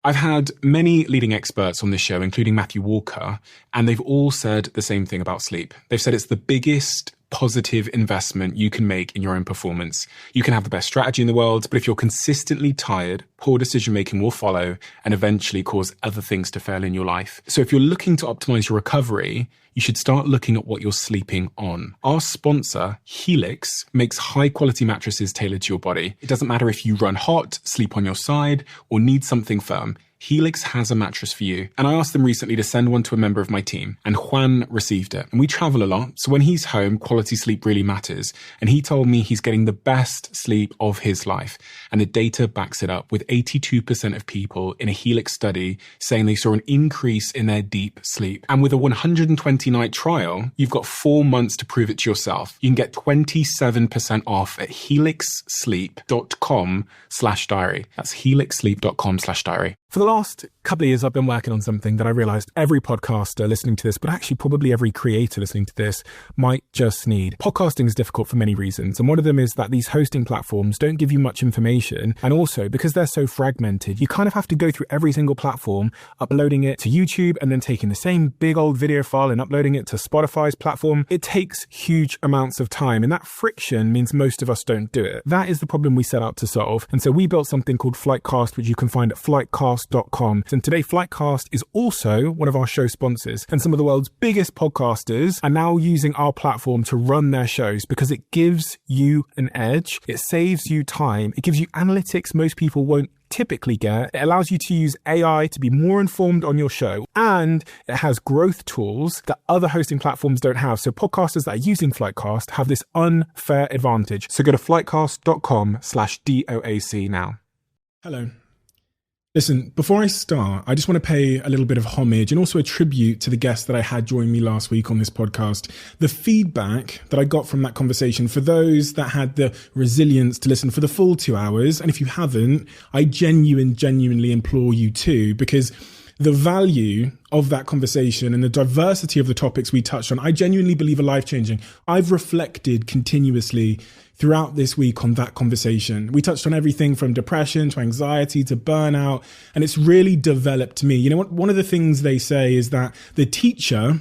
I've had many leading experts on this show, including Matthew Walker, and they've all said the same thing about sleep. They've said it's the biggest positive investment you can make in your own performance. You can have the best strategy in the world, but if you're consistently tired, poor decision-making will follow and eventually cause other things to fail in your life. So if you're looking to optimize your recovery, you should start looking at what you're sleeping on. Our sponsor, Helix, makes high-quality mattresses tailored to your body. It doesn't matter if you run hot, sleep on your side, or need something firm. Helix has a mattress for you. And I asked them recently to send one to a member of my team, and Juan received it. And we travel a lot, so when he's home, quality sleep really matters. And he told me he's getting the best sleep of his life. And the data backs it up, with 82% of people in a Helix study saying they saw an increase in their deep sleep. And with a 120-night trial, you've got 4 months to prove it to yourself. You can get 27% off at helixsleep.com/diary. That's helixsleep.com/diary. For the last couple of years, I've been working on something that I realized every podcaster listening to this, but actually probably every creator listening to this, might just need. Podcasting is difficult for many reasons. And one of them is that these hosting platforms don't give you much information. And also, because they're so fragmented, you kind of have to go through every single platform, uploading it to YouTube and then taking the same big old video file and uploading it to Spotify's platform. It takes huge amounts of time. And that friction means most of us don't do it. That is the problem we set out to solve. And so we built something called Flightcast, which you can find at flightcast.com. And today, Flightcast is also one of our show sponsors. And some of the world's biggest podcasters are now using our platform to run their shows because it gives you an edge. It saves you time. It gives you analytics most people won't typically get. It allows you to use AI to be more informed on your show. And it has growth tools that other hosting platforms don't have. So podcasters that are using Flightcast have this unfair advantage. So go to flightcast.com/DOAC now. Hello. Listen, before I start, I just want to pay a little bit of homage and also a tribute to the guest that I had join me last week on this podcast. The feedback that I got from that conversation, for those that had the resilience to listen for the full 2 hours, and if you haven't, I genuinely implore you to, because the value of that conversation and the diversity of the topics we touched on, I genuinely believe are life-changing. I've reflected continuously throughout this week on that conversation. We touched on everything from depression to anxiety to burnout, and it's really developed me. You know what? One of the things they say is that the teacher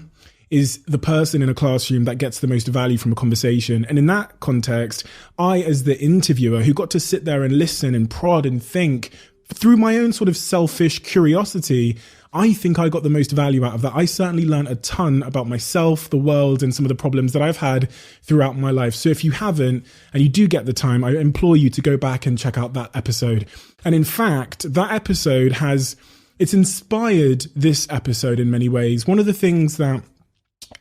is the person in a classroom that gets the most value from a conversation. And in that context, I, as the interviewer who got to sit there and listen and prod and think through my own sort of selfish curiosity, I think I got the most value out of that. I certainly learned a ton about myself, the world, and some of the problems that I've had throughout my life. So if you haven't, and you do get the time, I implore you to go back and check out that episode. And in fact, that episode it's inspired this episode in many ways. One of the things that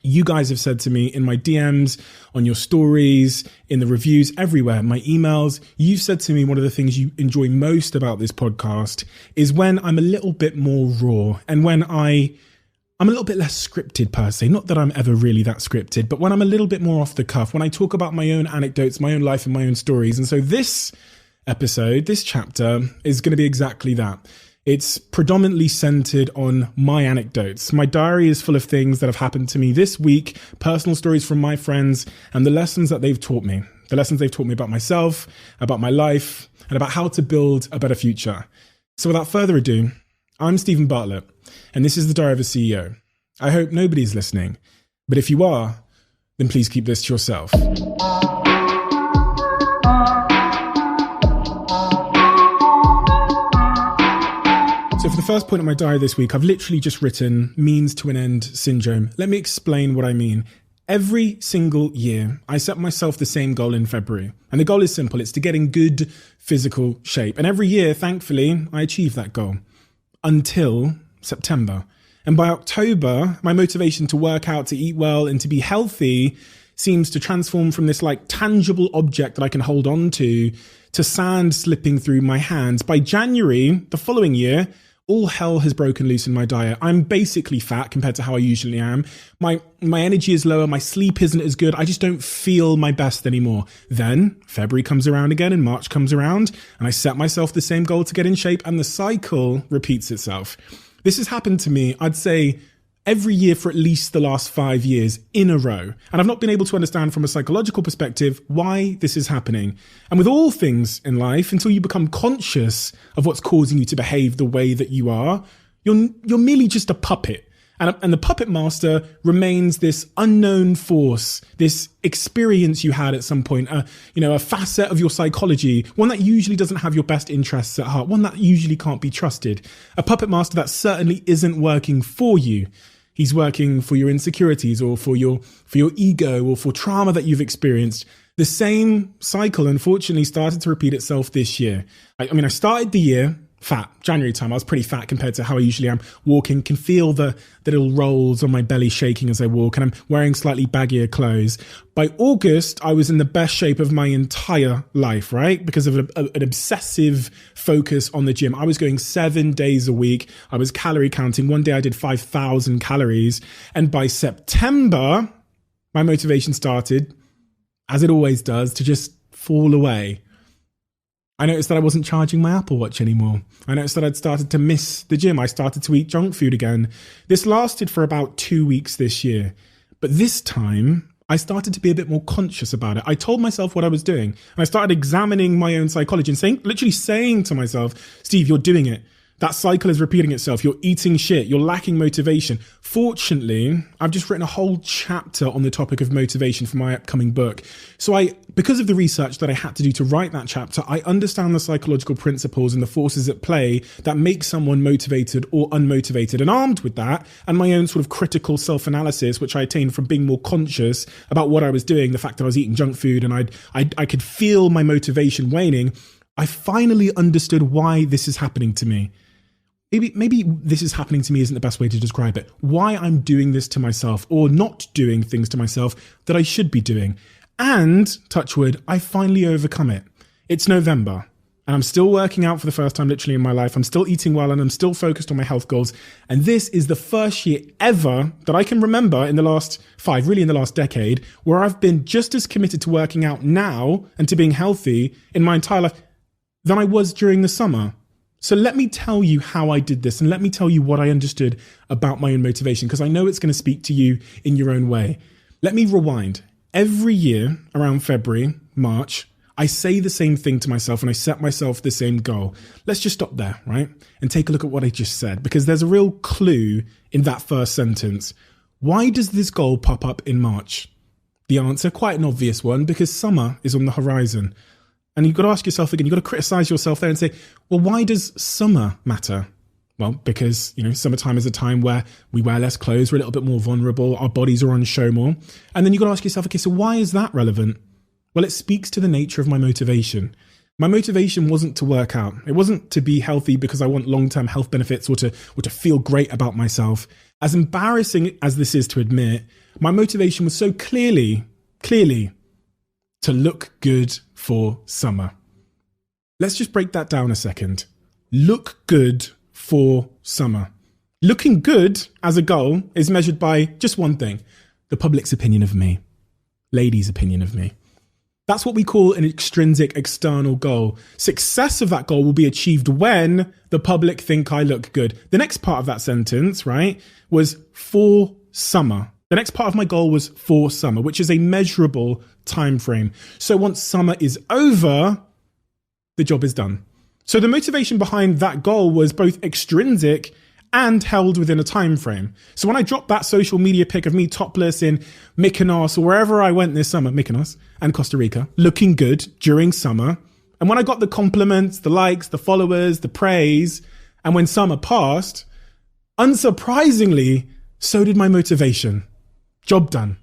you guys have said to me in my DMs, on your stories, in the reviews, everywhere, my emails, you've said to me one of the things you enjoy most about this podcast is when I'm a little bit more raw and when I'm a little bit less scripted per se. Not that I'm ever really that scripted, but when I'm a little bit more off the cuff, when I talk about my own anecdotes, my own life and my own stories. And so this episode, this chapter is going to be exactly that. It's predominantly centered on my anecdotes. My diary is full of things that have happened to me this week, personal stories from my friends, and the lessons that they've taught me. The lessons they've taught me about myself, about my life, and about how to build a better future. So without further ado, I'm Stephen Bartlett, and this is the Diary of a CEO. I hope nobody's listening, but if you are, then please keep this to yourself. So for the first point of my diary this week, I've literally just written means to an end syndrome. Let me explain what I mean. Every single year, I set myself the same goal in February. And the goal is simple. It's to get in good physical shape. And every year, thankfully, I achieve that goal until September. And by October, my motivation to work out, to eat well, and to be healthy seems to transform from this like tangible object that I can hold on to sand slipping through my hands. By January, the following year, all hell has broken loose in my diet. I'm basically fat compared to how I usually am. My energy is lower. My sleep isn't as good. I just don't feel my best anymore. Then February comes around again and March comes around and I set myself the same goal to get in shape and the cycle repeats itself. This has happened to me, I'd say, every year for at least the last 5 years in a row. And I've not been able to understand from a psychological perspective why this is happening. And with all things in life, until you become conscious of what's causing you to behave the way that you are, you're merely just a puppet. And the puppet master remains this unknown force, this experience you had at some point, a facet of your psychology, one that usually doesn't have your best interests at heart, one that usually can't be trusted. A puppet master that certainly isn't working for you. He's working for your insecurities or for your ego or for trauma that you've experienced. The same cycle, unfortunately, started to repeat itself this year. I started the year fat. January time, I was pretty fat compared to how I usually am. Walking, can feel the little rolls on my belly shaking as I walk, and I'm wearing slightly baggier clothes. By August, I was in the best shape of my entire life, right? Because of an obsessive focus on the gym. I was going 7 days a week. I was calorie counting. One day I did 5,000 calories. And by September, my motivation started, as it always does, to just fall away. I noticed that I wasn't charging my Apple Watch anymore. I noticed that I'd started to miss the gym. I started to eat junk food again. This lasted for about 2 weeks this year. But this time, I started to be a bit more conscious about it. I told myself what I was doing. And I started examining my own psychology and literally saying to myself, Steve, you're doing it. That cycle is repeating itself. You're eating shit. You're lacking motivation. Fortunately, I've just written a whole chapter on the topic of motivation for my upcoming book. So because of the research that I had to do to write that chapter, I understand the psychological principles and the forces at play that make someone motivated or unmotivated. And armed with that and my own sort of critical self-analysis, which I attained from being more conscious about what I was doing, the fact that I was eating junk food and I could feel my motivation waning, I finally understood why this is happening to me. Maybe this is happening to me isn't the best way to describe it. Why I'm doing this to myself or not doing things to myself that I should be doing. And, touch wood, I finally overcome it. It's November and I'm still working out for the first time literally in my life. I'm still eating well and I'm still focused on my health goals. And this is the first year ever that I can remember in the last 5, really in the last decade, where I've been just as committed to working out now and to being healthy in my entire life than I was during the summer. So let me tell you how I did this and let me tell you what I understood about my own motivation, because I know it's going to speak to you in your own way. Let me rewind. Every year around February, March, I say the same thing to myself and I set myself the same goal. Let's just stop there, right? And take a look at what I just said, because there's a real clue in that first sentence. Why does this goal pop up in March? The answer, quite an obvious one, because summer is on the horizon. And you've got to ask yourself again, you've got to criticize yourself there and say, well, why does summer matter? Well, because, summertime is a time where we wear less clothes, we're a little bit more vulnerable, our bodies are on show more. And then you've got to ask yourself, okay, so why is that relevant? Well, it speaks to the nature of my motivation. My motivation wasn't to work out. It wasn't to be healthy because I want long-term health benefits or to feel great about myself. As embarrassing as this is to admit, my motivation was so clearly to look good for summer. Let's just break that down a second. Look good for summer. Looking good as a goal is measured by just one thing: the public's opinion of me, ladies' opinion of me. That's what we call an extrinsic external goal. Success of that goal will be achieved when the public think I look good. The next part of that sentence, right, was for summer. The next part of my goal was for summer, which is a measurable time frame. So once summer is over, the job is done. So the motivation behind that goal was both extrinsic and held within a time frame. So when I dropped that social media pic of me topless in Mykonos or wherever I went this summer, Mykonos and Costa Rica, looking good during summer, and when I got the compliments, the likes, the followers, the praise, and when summer passed, unsurprisingly, so did my motivation. Job done.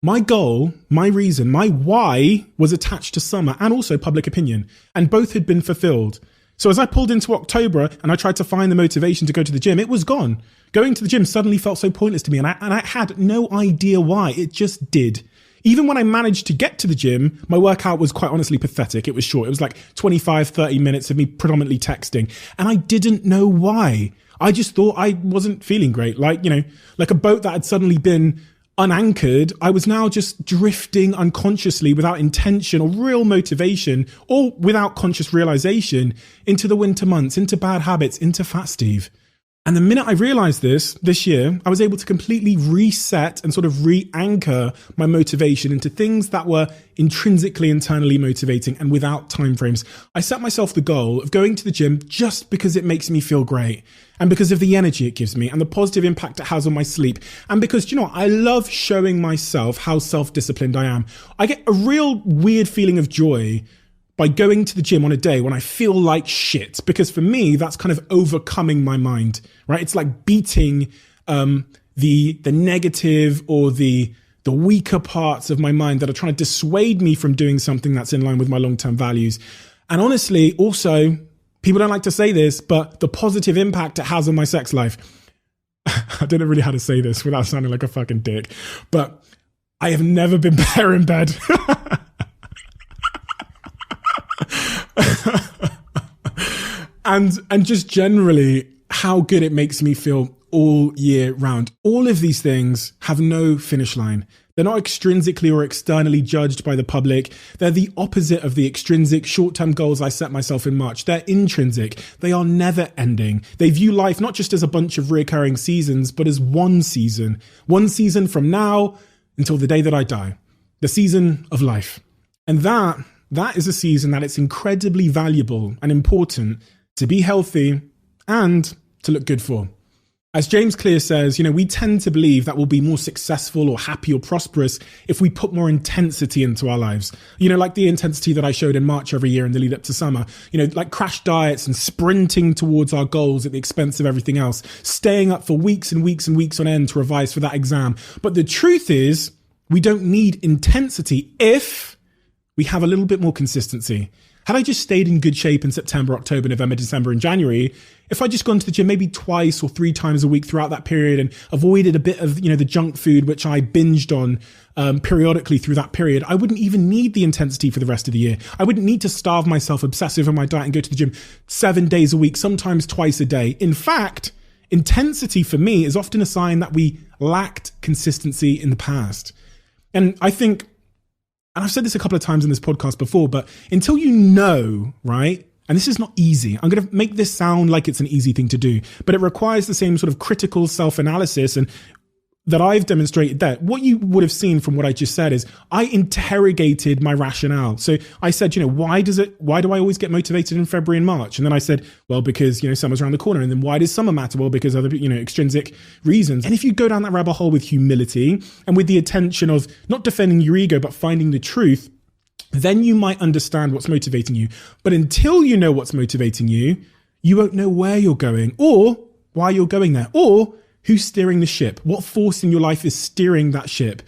My goal, my reason, my why was attached to summer and also public opinion, and both had been fulfilled. So as I pulled into October and I tried to find the motivation to go to the gym, it was gone. Going to the gym suddenly felt so pointless to me, and I had no idea why. It just did. Even when I managed to get to the gym, my workout was quite honestly pathetic. It was short. It was like 25, 30 minutes of me predominantly texting, and I didn't know why. I just thought I wasn't feeling great. Like a boat that had suddenly been unanchored, I was now just drifting unconsciously without intention or real motivation or without conscious realization into the winter months, into bad habits, into Fat Steve. And the minute I realized this year, I was able to completely reset and sort of re-anchor my motivation into things that were intrinsically internally motivating and without timeframes. I set myself the goal of going to the gym just because it makes me feel great and because of the energy it gives me and the positive impact it has on my sleep. And because, you know what, I love showing myself how self-disciplined I am. I get a real weird feeling of joy by going to the gym on a day when I feel like shit, because for me, that's kind of overcoming my mind, right? It's like beating the negative or the weaker parts of my mind that are trying to dissuade me from doing something that's in line with my long-term values. And honestly, also, people don't like to say this, but the positive impact it has on my sex life. I don't know really how to say this without sounding like a fucking dick, but I have never been better in bed. and just generally how good it makes me feel all year round. All of these things have no finish line. They're not extrinsically or externally judged by the public. They're the opposite of the extrinsic short-term goals I set myself in March. They're intrinsic. They are never ending. They view life not just as a bunch of recurring seasons, but as one season from now until the day that I die, the season of life. And that is a season that it's incredibly valuable and important to be healthy and to look good for. As James Clear says, you know, we tend to believe that we'll be more successful or happy or prosperous if we put more intensity into our lives. You know, like the intensity that I showed in March every year in the lead up to summer, you know, like crash diets and sprinting towards our goals at the expense of everything else, staying up for weeks and weeks and weeks on end to revise for that exam. But the truth is, we don't need intensity if we have a little bit more consistency. Had I just stayed in good shape in September, October, November, December, and January, if I just gone to the gym maybe twice or 3 times a week throughout that period and avoided a bit of, you know, the junk food, which I binged on periodically through that period, I wouldn't even need the intensity for the rest of the year. I wouldn't need to starve myself obsessive on my diet and go to the gym 7 days a week, sometimes twice a day. In fact, intensity for me is often a sign that we lacked consistency in the past. And I think, and I've said this a couple of times in this podcast before, but until you know, right? And this is not easy. I'm going to make this sound like it's an easy thing to do, but it requires the same sort of critical self-analysis and that I've demonstrated there. What you would have seen from what I just said is I interrogated my rationale. So I said, you know, why do I always get motivated in February and March? And then I said, well, because, you know, summer's around the corner. And then why does summer matter? Well, because other, you know, extrinsic reasons. And if you go down that rabbit hole with humility and with the attention of not defending your ego, but finding the truth, then you might understand what's motivating you. But until you know what's motivating you, you won't know where you're going or why you're going there or who's steering the ship? What force in your life is steering that ship?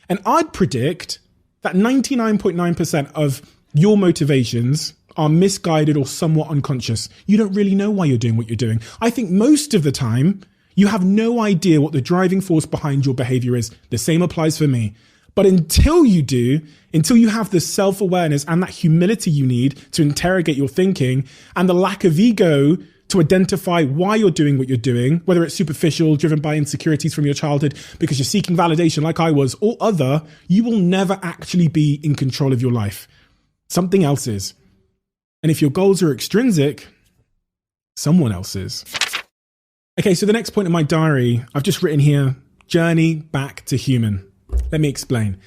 And I'd predict that 99.9% of your motivations are misguided or somewhat unconscious. You don't really know why you're doing what you're doing. I think most of the time, you have no idea what the driving force behind your behavior is. The same applies for me. But until you do, until you have the self-awareness and that humility you need to interrogate your thinking and the lack of ego to identify why you're doing what you're doing, whether it's superficial, driven by insecurities from your childhood because you're seeking validation like I was, or other, you will never actually be in control of your life. Something else is. And if your goals are extrinsic, someone else is. Okay, so the next point in my diary, I've just written here, journey back to human. Let me explain.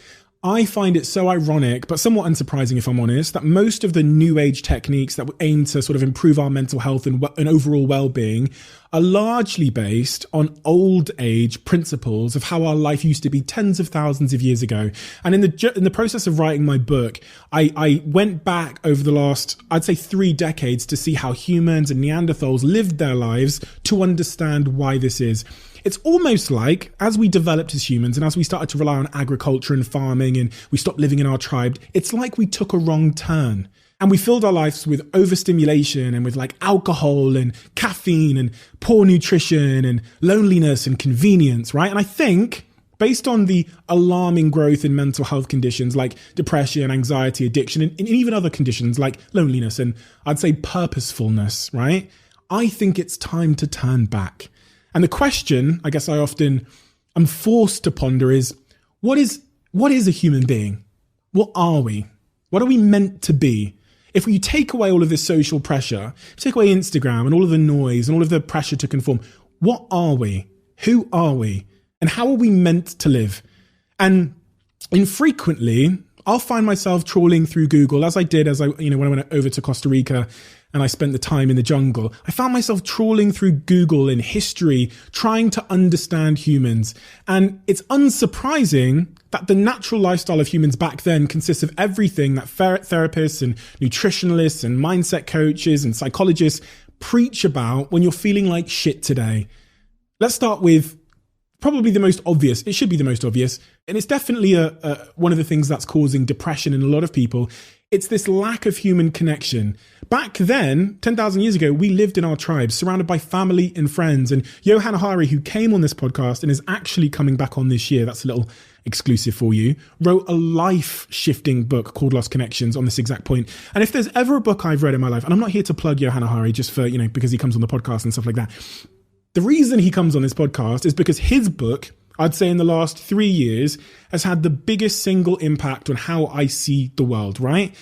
I find it so ironic, but somewhat unsurprising if I'm honest, that most of the new age techniques that aim to sort of improve our mental health and overall well-being are largely based on old age principles of how our life used to be tens of thousands of years ago. And in the process of writing my book, I went back over the last, I'd say 3 decades to see how humans and Neanderthals lived their lives to understand why this is. It's almost like as we developed as humans and as we started to rely on agriculture and farming and we stopped living in our tribe, it's like we took a wrong turn and we filled our lives with overstimulation and with like alcohol and caffeine and poor nutrition and loneliness and convenience, right? And I think based on the alarming growth in mental health conditions like depression, anxiety, addiction, and even other conditions like loneliness and I'd say purposefulness, right? I think it's time to turn back. And the question, I guess I'm forced to ponder is, what is a human being? What are we? What are we meant to be? If you take away all of this social pressure, take away Instagram and all of the noise and all of the pressure to conform, What are we? Who are we? And how are we meant to live? And infrequently, I'll find myself trawling through Google, as I did when I went over to Costa Rica and I spent the time in the jungle. I found myself trawling through Google in history, trying to understand humans. And it's unsurprising that the natural lifestyle of humans back then consists of everything that therapists and nutritionalists and mindset coaches and psychologists preach about when you're feeling like shit today. Let's start with probably the most obvious. It should be the most obvious. And it's definitely one of the things that's causing depression in a lot of people. It's this lack of human connection. Back then, 10,000 years ago, we lived in our tribes, surrounded by family and friends. And Johann Hari, who came on this podcast and is actually coming back on this year, that's a little exclusive for you, wrote a life-shifting book called Lost Connections on this exact point. And if there's ever a book I've read in my life, and I'm not here to plug Johann Hari just for, because he comes on the podcast and stuff like that. The reason he comes on this podcast is because his book, I'd say in the last 3 years, has had the biggest single impact on how I see the world, right?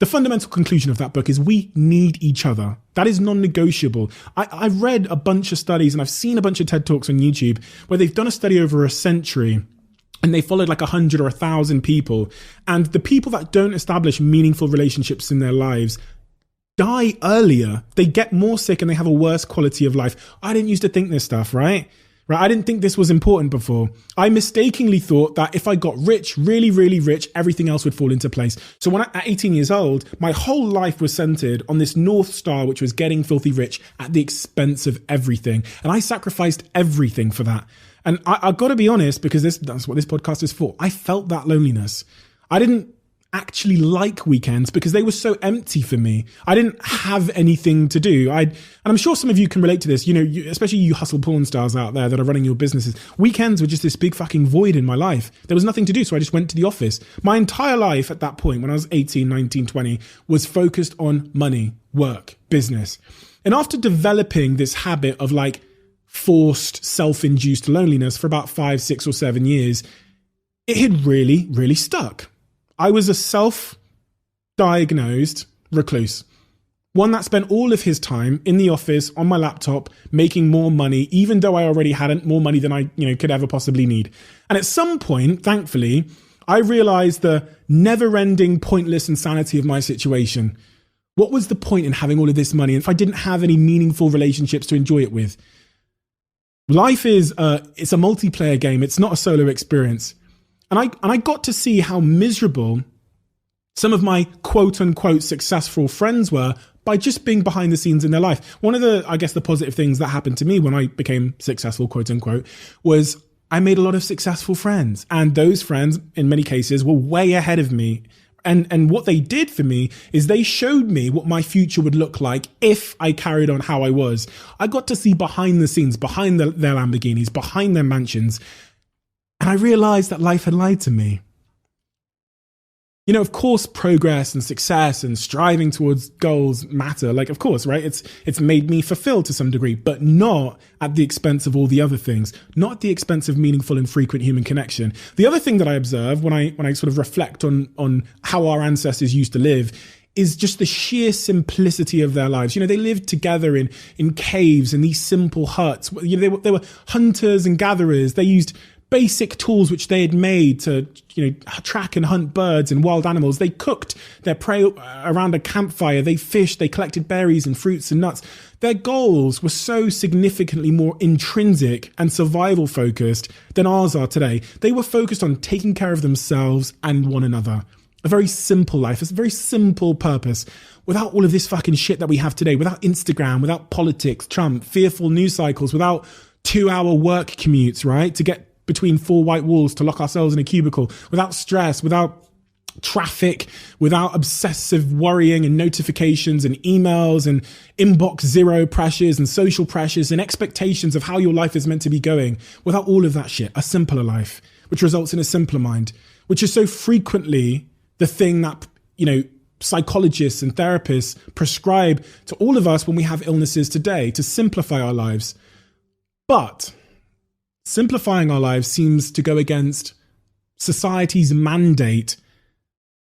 The fundamental conclusion of that book is we need each other. That is non-negotiable. I've read a bunch of studies and I've seen a bunch of TED Talks on YouTube where they've done a study over a century and they followed like 100 or 1,000 people. And the people that don't establish meaningful relationships in their lives die earlier. They get more sick and they have a worse quality of life. I didn't used to think this stuff, right? I didn't think this was important before. I mistakenly thought that if I got rich, really, really rich, everything else would fall into place. So at 18 years old, my whole life was centered on this North Star, which was getting filthy rich at the expense of everything. And I sacrificed everything for that. And I've got to be honest, because that's what this podcast is for. I felt that loneliness. I didn't actually like weekends because they were so empty for me. I didn't have anything to do. And I'm sure some of you can relate to this, especially you hustle porn stars out there that are running your businesses. Weekends were just this big fucking void in my life. There was nothing to do, so I just went to the office. My entire life at that point, when I was 18, 19, 20, was focused on money, work, business. And after developing this habit of like forced, self-induced loneliness for about 5, 6 or 7 years, it had really, really stuck. I was a self-diagnosed recluse, one that spent all of his time in the office on my laptop making more money, even though I already hadn't more money than I could ever possibly need. And at some point, thankfully, I realized the never-ending pointless insanity of my situation. What was the point in having all of this money if I didn't have any meaningful relationships to enjoy it with? Life it's a multiplayer game. It's not a solo experience. And I got to see how miserable some of my quote unquote successful friends were by just being behind the scenes in their life. One of the positive things that happened to me when I became successful, quote unquote, was I made a lot of successful friends. And those friends, in many cases, were way ahead of me. And what they did for me is they showed me what my future would look like if I carried on how I was. I got to see behind the scenes, behind their Lamborghinis, behind their mansions. And I realized that life had lied to me. Of course, progress and success and striving towards goals matter. Like, of course, right? It's made me fulfilled to some degree, but not at the expense of all the other things, not at the expense of meaningful and frequent human connection. The other thing that I observe when I sort of reflect on how our ancestors used to live is just the sheer simplicity of their lives. They lived together in caves and these simple huts. They were hunters and gatherers. They used basic tools which they had made to, track and hunt birds and wild animals. They cooked their prey around a campfire. They fished, they collected berries and fruits and nuts. Their goals were so significantly more intrinsic and survival focused than ours are today. They were focused on taking care of themselves and one another. A very simple life, a very simple purpose, without all of this fucking shit that we have today, without Instagram, without politics, Trump, fearful news cycles, without 2-hour work commutes, right? To get between 4 white walls to lock ourselves in a cubicle, without stress, without traffic, without obsessive worrying and notifications and emails and inbox zero pressures and social pressures and expectations of how your life is meant to be going. Without all of that shit, a simpler life, which results in a simpler mind, which is so frequently the thing that, psychologists and therapists prescribe to all of us when we have illnesses today, to simplify our lives. But simplifying our lives seems to go against society's mandate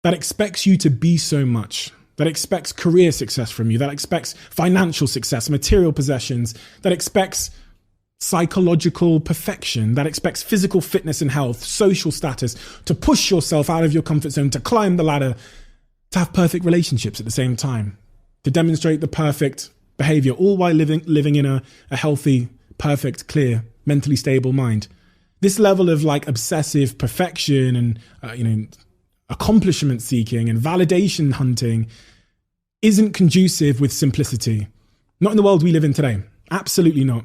that expects you to be so much, that expects career success from you, that expects financial success, material possessions, that expects psychological perfection, that expects physical fitness and health, social status, to push yourself out of your comfort zone, to climb the ladder, to have perfect relationships at the same time, to demonstrate the perfect behavior, all while living in a healthy, perfect, clear, mentally stable mind. This level of like obsessive perfection and, accomplishment seeking and validation hunting isn't conducive with simplicity. Not in the world we live in today. Absolutely not.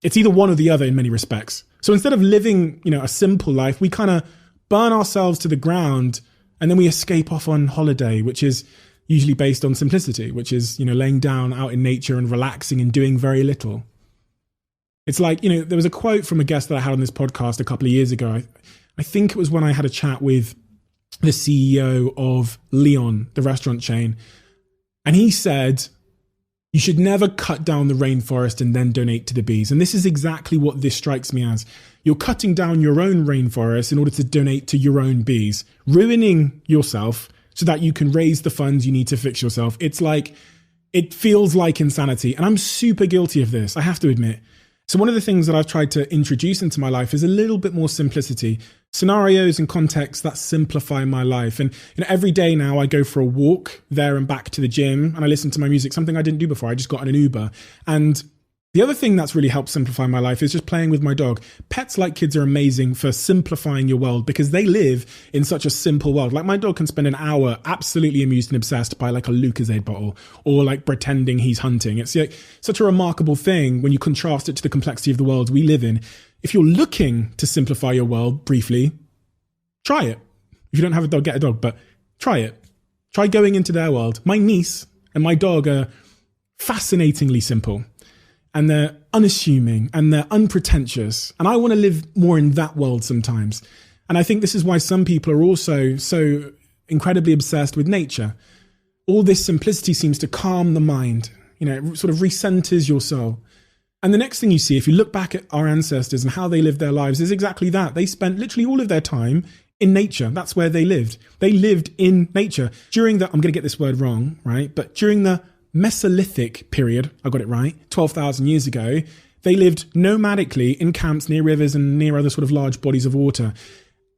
It's either one or the other in many respects. So instead of living, a simple life, we kind of burn ourselves to the ground and then we escape off on holiday, which is usually based on simplicity, which is, laying down out in nature and relaxing and doing very little. It's like, there was a quote from a guest that I had on this podcast a couple of years ago. I think it was when I had a chat with the CEO of Leon, the restaurant chain. And he said, you should never cut down the rainforest and then donate to the bees. And this is exactly what this strikes me as. You're cutting down your own rainforest in order to donate to your own bees, ruining yourself so that you can raise the funds you need to fix yourself. It feels like insanity. And I'm super guilty of this, I have to admit. So one of the things that I've tried to introduce into my life is a little bit more simplicity, scenarios and contexts that simplify my life. And every day now I go for a walk there and back to the gym and I listen to my music, something I didn't do before. I just got in an Uber. And the other thing that's really helped simplify my life is just playing with my dog. Pets like kids are amazing for simplifying your world because they live in such a simple world. Like my dog can spend an hour absolutely amused and obsessed by like a Lucozade bottle or like pretending he's hunting. It's like such a remarkable thing when you contrast it to the complexity of the world we live in. If you're looking to simplify your world briefly, try it. If you don't have a dog, get a dog, but try it. Try going into their world. My niece and my dog are fascinatingly simple. And they're unassuming and they're unpretentious. And I want to live more in that world sometimes. And I think this is why some people are also so incredibly obsessed with nature. All this simplicity seems to calm the mind. It sort of recenters your soul. And the next thing you see, if you look back at our ancestors and how they lived their lives, is exactly that. They spent literally all of their time in nature. That's where they lived. They lived in nature. During the, I'm going to get this word wrong, right? But during the Mesolithic period, I got it right, 12,000 years ago, they lived nomadically in camps near rivers and near other sort of large bodies of water.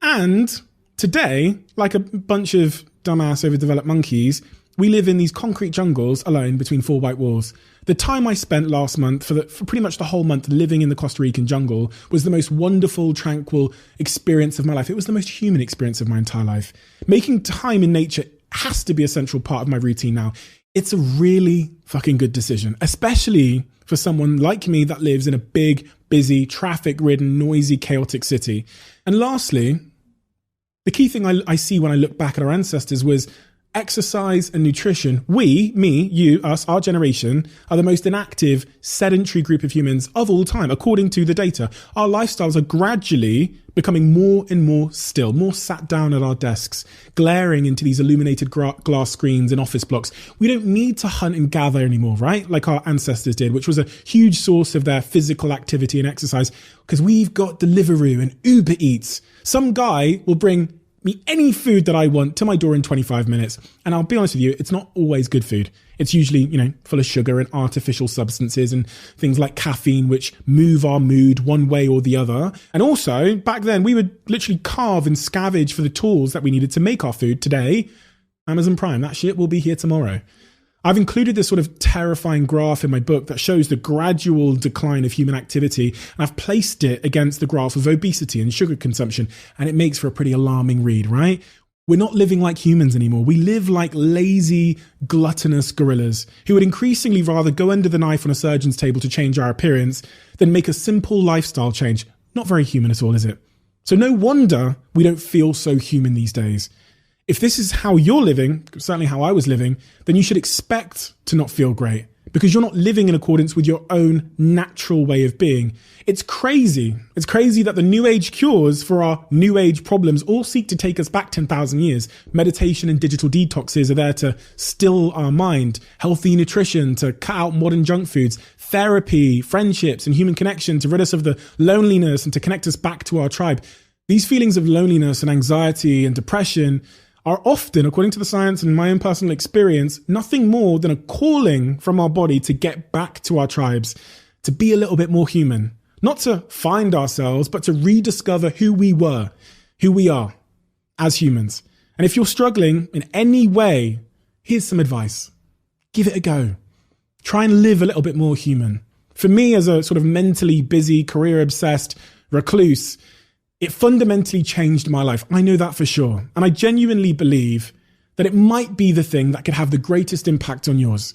And today, like a bunch of dumbass overdeveloped monkeys, we live in these concrete jungles alone between four white walls. The time I spent last month, for pretty much the whole month living in the Costa Rican jungle, was the most wonderful, tranquil experience of my life. It was the most human experience of my entire life. Making time in nature has to be a central part of my routine now. It's a really fucking good decision, especially for someone like me that lives in a big, busy, traffic-ridden, noisy, chaotic city. And lastly, the key thing I see when I look back at our ancestors was exercise and nutrition. We, me, you, us, our generation, are the most inactive, sedentary group of humans of all time, according to the data. Our lifestyles are gradually becoming more and more still, more sat down at our desks, glaring into these illuminated glass screens in office blocks. We don't need to hunt and gather anymore, right? Like our ancestors did, which was a huge source of their physical activity and exercise, because we've got Deliveroo and Uber Eats. Some guy will bring me any food that I want to my door in 25 minutes. And I'll be honest with you, it's not always good food. It's usually, full of sugar and artificial substances and things like caffeine, which move our mood one way or the other. And also, back then, we would literally carve and scavenge for the tools that we needed to make our food. Today, Amazon Prime, that shit will be here tomorrow. I've included this sort of terrifying graph in my book that shows the gradual decline of human activity, and I've placed it against the graph of obesity and sugar consumption, and it makes for a pretty alarming read, right? We're not living like humans anymore. We live like lazy, gluttonous gorillas who would increasingly rather go under the knife on a surgeon's table to change our appearance than make a simple lifestyle change. Not very human at all, is it? So no wonder we don't feel so human these days. If this is how you're living, certainly how I was living, then you should expect to not feel great because you're not living in accordance with your own natural way of being. It's crazy. It's crazy that the new age cures for our new age problems all seek to take us back 10,000 years. Meditation and digital detoxes are there to still our mind, healthy nutrition to cut out modern junk foods, therapy, friendships and human connection to rid us of the loneliness and to connect us back to our tribe. These feelings of loneliness and anxiety and depression are often, according to the science and my own personal experience, nothing more than a calling from our body to get back to our tribes, to be a little bit more human, not to find ourselves, but to rediscover who we were, who we are as humans. And if you're struggling in any way, here's some advice. Give it a go. Try and live a little bit more human. For me, as a sort of mentally busy, career-obsessed recluse, it fundamentally changed my life. I know that for sure. And I genuinely believe that it might be the thing that could have the greatest impact on yours.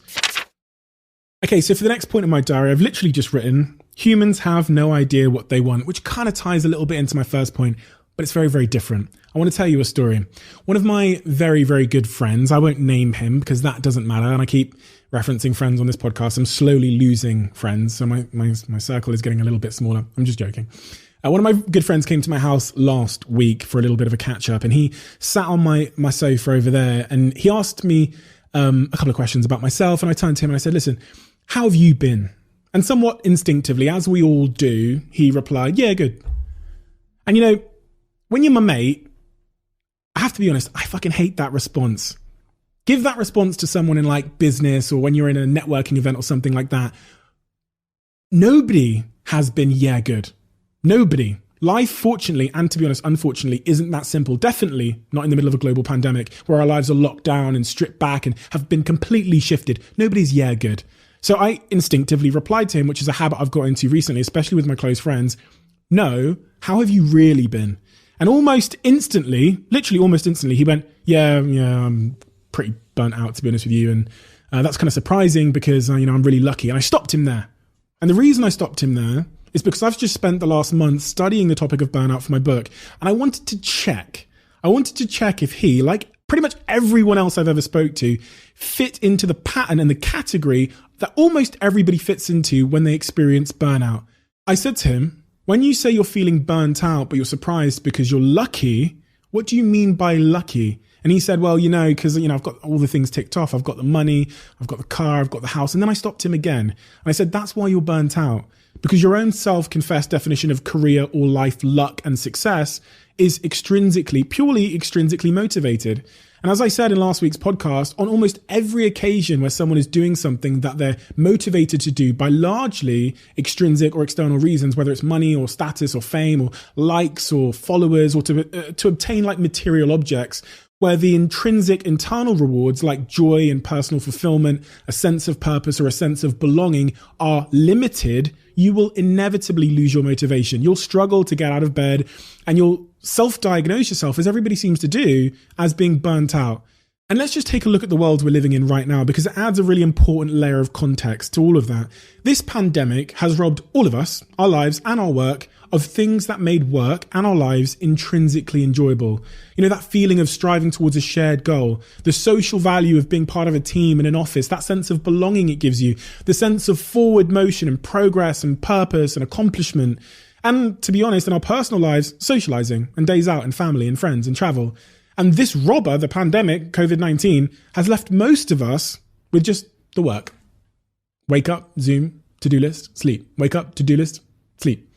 Okay, so for the next point in my diary, I've literally just written, humans have no idea what they want, which kind of ties a little bit into my first point, but it's very, very different. I want to tell you a story. One of my very, very good friends, I won't name him because that doesn't matter, and I keep referencing friends on this podcast. I'm slowly losing friends, so my circle is getting a little bit smaller. I'm just joking. One of my good friends came to my house last week for a little bit of a catch up, and he sat on my sofa over there, and he asked me a couple of questions about myself, and I turned to him and I said, listen, how have you been? And somewhat instinctively, as we all do, he replied, yeah, good. And you know, when you're my mate, I have to be honest, I fucking hate that response. Give that response to someone in like business or when you're in a networking event or something like that. Nobody has been, yeah, good. Nobody. Life, fortunately, and to be honest, unfortunately, isn't that simple. Definitely not in the middle of a global pandemic where our lives are locked down and stripped back and have been completely shifted. Nobody's, yeah, good. So I instinctively replied to him, which is a habit I've got into recently, especially with my close friends. No, how have you really been? And almost instantly, literally almost instantly, he went, yeah, I'm pretty burnt out, to be honest with you. And that's kind of surprising because, I'm really lucky. And I stopped him there. And the reason I stopped him there is because I've just spent the last month studying the topic of burnout for my book. And I wanted to check if he, like pretty much everyone else I've ever spoke to, fit into the pattern and the category that almost everybody fits into when they experience burnout. I said to him, when you say you're feeling burnt out, but you're surprised because you're lucky, what do you mean by lucky? And he said, well, because, I've got all the things ticked off. I've got the money, I've got the car, I've got the house. And then I stopped him again. And I said, that's why you're burnt out. Because your own self-confessed definition of career or life luck and success is purely extrinsically motivated. And as I said in last week's podcast, on almost every occasion where someone is doing something that they're motivated to do by largely extrinsic or external reasons, whether it's money or status or fame or likes or followers or to obtain like material objects, where the intrinsic internal rewards like joy and personal fulfillment, a sense of purpose or a sense of belonging are limited, you will inevitably lose your motivation. You'll struggle to get out of bed and you'll self-diagnose yourself, as everybody seems to do, as being burnt out. And let's just take a look at the world we're living in right now, because it adds a really important layer of context to all of that. This pandemic has robbed all of us, our lives and our work, of things that made work and our lives intrinsically enjoyable. That feeling of striving towards a shared goal, the social value of being part of a team in an office, that sense of belonging it gives you, the sense of forward motion and progress and purpose and accomplishment. And to be honest, in our personal lives, socializing and days out and family and friends and travel. And this robber, the pandemic, COVID-19, has left most of us with just the work. Wake up, Zoom, to-do list, sleep. Wake up, to-do list, sleep.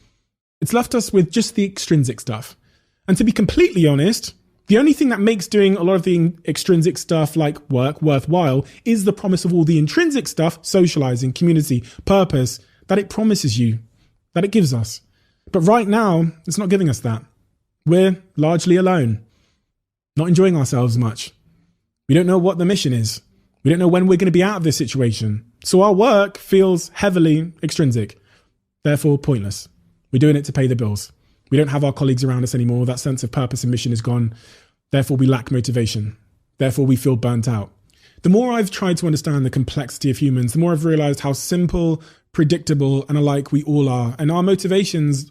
It's left us with just the extrinsic stuff. And to be completely honest, the only thing that makes doing a lot of the extrinsic stuff like work worthwhile is the promise of all the intrinsic stuff, socializing, community, purpose, that it promises you, that it gives us. But right now, it's not giving us that. We're largely alone, not enjoying ourselves much. We don't know what the mission is. We don't know when we're going to be out of this situation. So our work feels heavily extrinsic, therefore pointless. We're doing it to pay the bills. We don't have our colleagues around us anymore. That sense of purpose and mission is gone. Therefore, we lack motivation. Therefore, we feel burnt out. The more I've tried to understand the complexity of humans, the more I've realized how simple, predictable, and alike we all are. And our motivations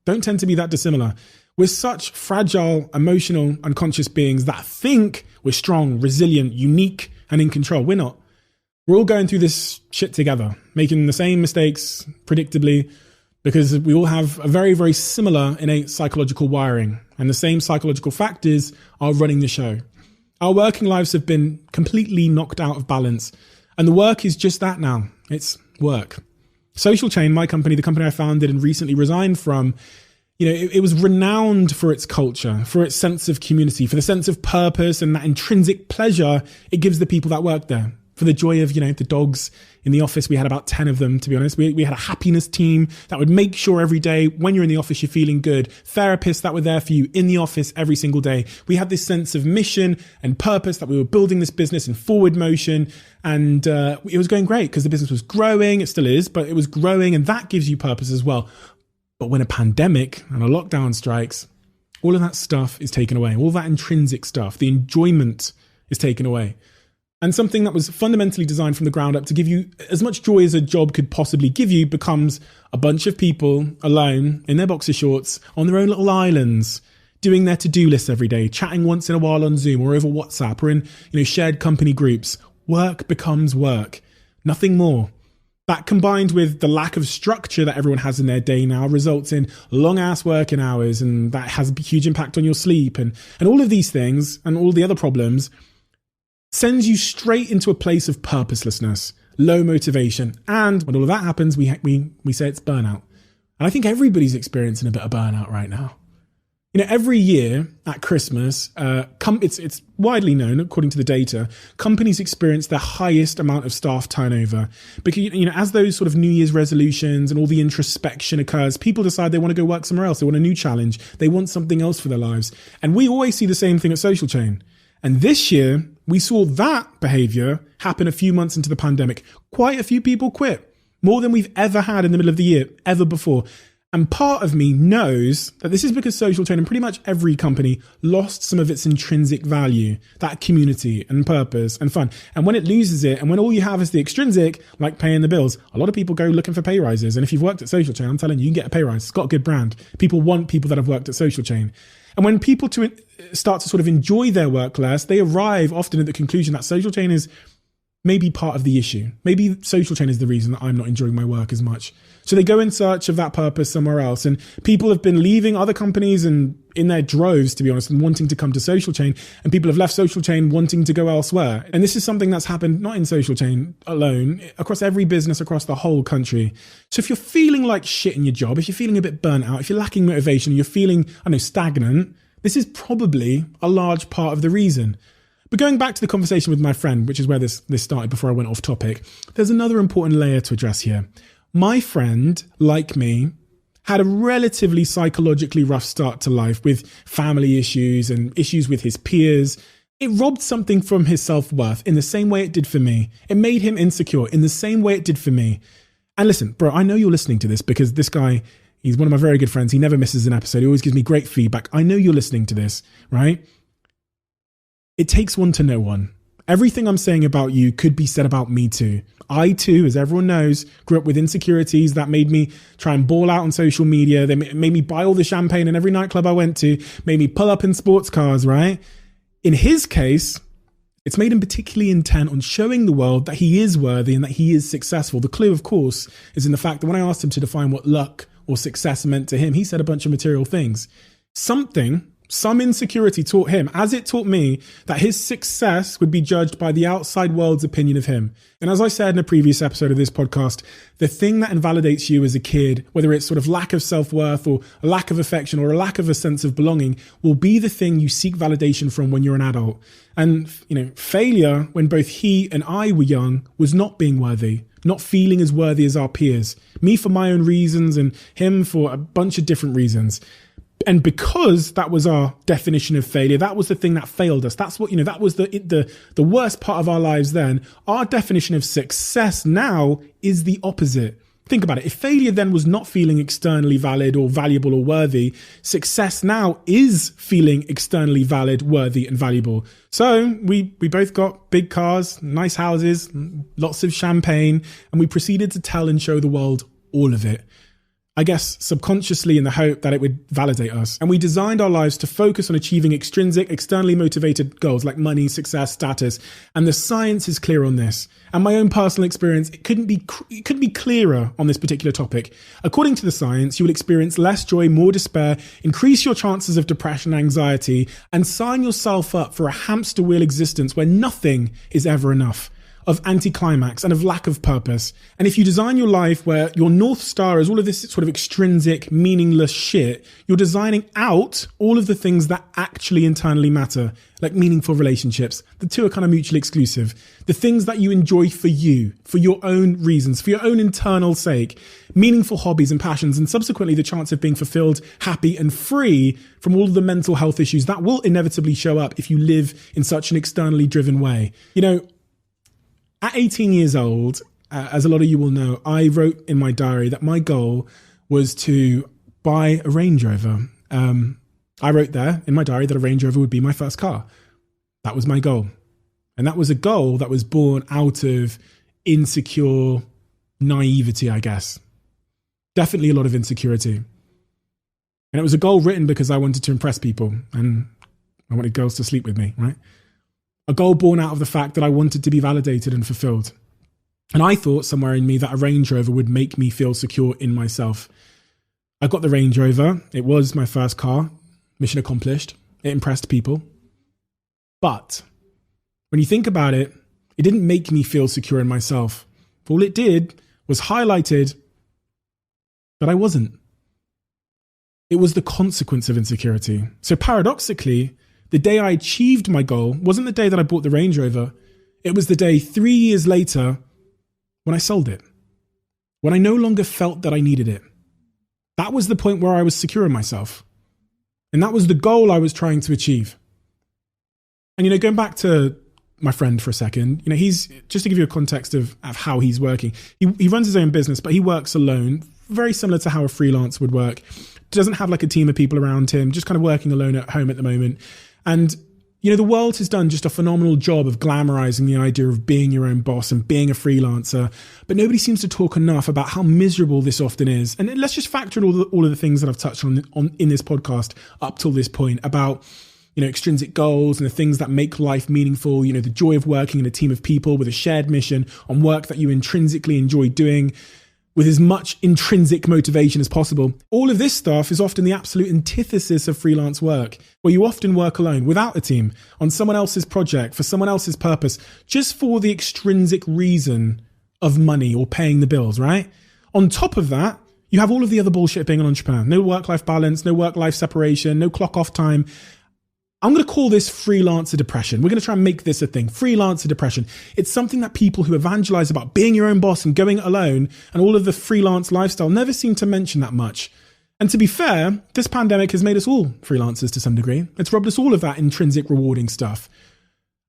don't tend to be that dissimilar. We're such fragile, emotional, unconscious beings that think we're strong, resilient, unique, and in control. We're not. We're all going through this shit together, making the same mistakes, predictably, because we all have a very, very similar innate psychological wiring, and the same psychological factors are running the show. Our working lives have been completely knocked out of balance, and the work is just that now. It's work. Social Chain, my company, the company I founded and recently resigned from, it was renowned for its culture, for its sense of community, for the sense of purpose and that intrinsic pleasure it gives the people that work there. for the joy of, the dogs in the office. We had about 10 of them, to be honest. We had a happiness team that would make sure every day when you're in the office, you're feeling good. Therapists that were there for you in the office every single day. We had this sense of mission and purpose that we were building this business in forward motion. And it was going great because the business was growing. It still is, but it was growing, and that gives you purpose as well. But when a pandemic and a lockdown strikes, all of that stuff is taken away. All that intrinsic stuff, the enjoyment is taken away. And something that was fundamentally designed from the ground up to give you as much joy as a job could possibly give you becomes a bunch of people alone in their boxer shorts on their own little islands, doing their to-do lists every day, chatting once in a while on Zoom or over WhatsApp or in shared company groups. Work becomes work, nothing more. That combined with the lack of structure that everyone has in their day now results in long ass working hours, and that has a huge impact on your sleep and all of these things and all the other problems sends you straight into a place of purposelessness, low motivation. And when all of that happens, we say it's burnout. And I think everybody's experiencing a bit of burnout right now. Every year at Christmas, it's widely known, according to the data, companies experience their highest amount of staff turnover. Because, as those sort of New Year's resolutions and all the introspection occurs, people decide they want to go work somewhere else. They want a new challenge. They want something else for their lives. And we always see the same thing at Social Chain. And this year, we saw that behavior happen a few months into the pandemic. Quite a few people quit, more than we've ever had in the middle of the year, ever before. And part of me knows that this is because Social Chain and pretty much every company lost some of its intrinsic value, that community and purpose and fun. And when it loses it, and when all you have is the extrinsic, like paying the bills, a lot of people go looking for pay rises. And if you've worked at Social Chain, I'm telling you, you can get a pay rise. It's got a good brand. People want people that have worked at Social Chain. And when people start to sort of enjoy their work less, they arrive often at the conclusion that Social Chain is maybe part of the issue. Maybe Social Chain is the reason that I'm not enjoying my work as much. So they go in search of that purpose somewhere else. And people have been leaving other companies and in their droves, to be honest, and wanting to come to Social Chain. And people have left Social Chain wanting to go elsewhere. And this is something that's happened not in Social Chain alone, across every business across the whole country. So if you're feeling like shit in your job, if you're feeling a bit burnt out, if you're lacking motivation, you're feeling, stagnant, this is probably a large part of the reason. But going back to the conversation with my friend, which is where this started before I went off topic, there's another important layer to address here. My friend, like me, had a relatively psychologically rough start to life with family issues and issues with his peers. It robbed something from his self-worth in the same way it did for me. It made him insecure in the same way it did for me. And listen, bro, I know you're listening to this because this guy, he's one of my very good friends. He never misses an episode. He always gives me great feedback. I know you're listening to this, right? It takes one to know one. Everything I'm saying about you could be said about me too. I too, as everyone knows, grew up with insecurities that made me try and ball out on social media. They made me buy all the champagne in every nightclub I went to, made me pull up in sports cars, right? In his case, it's made him particularly intent on showing the world that he is worthy and that he is successful. The clue, of course, is in the fact that when I asked him to define what luck or success meant to him, he said a bunch of material things. Some insecurity taught him, as it taught me, that his success would be judged by the outside world's opinion of him. And as I said in a previous episode of this podcast, the thing that invalidates you as a kid, whether it's sort of lack of self-worth or a lack of affection or a lack of a sense of belonging, will be the thing you seek validation from when you're an adult. And, failure when both he and I were young was not being worthy, not feeling as worthy as our peers. Me for my own reasons and him for a bunch of different reasons. And because that was our definition of failure, that was the thing that failed us. That's what, that was the worst part of our lives then. Our definition of success now is the opposite. Think about it. If failure then was not feeling externally valid or valuable or worthy, success now is feeling externally valid, worthy and valuable. So we both got big cars, nice houses, lots of champagne, and we proceeded to tell and show the world all of it. I guess subconsciously in the hope that it would validate us. And we designed our lives to focus on achieving extrinsic, externally motivated goals like money, success, status. And the science is clear on this. And my own personal experience, it couldn't be clearer on this particular topic. According to the science, you will experience less joy, more despair, increase your chances of depression and anxiety, and sign yourself up for a hamster wheel existence where nothing is ever enough. of anticlimax and of lack of purpose. And if you design your life where your North Star is all of this sort of extrinsic, meaningless shit, you're designing out all of the things that actually internally matter, like meaningful relationships. The two are kind of mutually exclusive. The things that you enjoy for you, for your own reasons, for your own internal sake, meaningful hobbies and passions, and subsequently the chance of being fulfilled, happy, and free from all of the mental health issues that will inevitably show up if you live in such an externally driven way. You know, at 18 years old, as a lot of you will know, I wrote in my diary that my goal was to buy a Range Rover. I wrote there in my diary that a Range Rover would be my first car. That was my goal. And that was a goal that was born out of insecure naivety, I guess. Definitely a lot of insecurity. And it was a goal written because I wanted to impress people and I wanted girls to sleep with me, right? A goal born out of the fact that I wanted to be validated and fulfilled. And I thought somewhere in me that a Range Rover would make me feel secure in myself. I got the Range Rover. It was my first car. Mission accomplished. It impressed people. But when you think about it, it didn't make me feel secure in myself. All it did was highlighted that I wasn't. It was the consequence of insecurity. So paradoxically, the day I achieved my goal wasn't the day that I bought the Range Rover. It was the day 3 years later when I sold it, when I no longer felt that I needed it. That was the point where I was secure in myself. And that was the goal I was trying to achieve. And, you know, going back to my friend for a second, you know, he's, just to give you a context of how he's working, he runs his own business, but he works alone, very similar to how a freelance would work. Doesn't have like a team of people around him, just kind of working alone at home at the moment. And, you know, the world has done just a phenomenal job of glamorizing the idea of being your own boss and being a freelancer. But nobody seems to talk enough about how miserable this often is. And let's just factor in all of the things that I've touched on in this podcast up till this point about, you know, extrinsic goals and the things that make life meaningful, you know, the joy of working in a team of people with a shared mission on work that you intrinsically enjoy doing, with as much intrinsic motivation as possible. All of this stuff is often the absolute antithesis of freelance work, where you often work alone, without a team, on someone else's project, for someone else's purpose, just for the extrinsic reason of money or paying the bills, right? On top of that, you have all of the other bullshit of being an entrepreneur. No work-life balance, no work-life separation, no clock-off time. I'm going to call this freelancer depression. We're going to try and make this a thing. Freelancer depression. It's something that people who evangelize about being your own boss and going alone and all of the freelance lifestyle never seem to mention that much. And to be fair, this pandemic has made us all freelancers to some degree. It's robbed us all of that intrinsic rewarding stuff.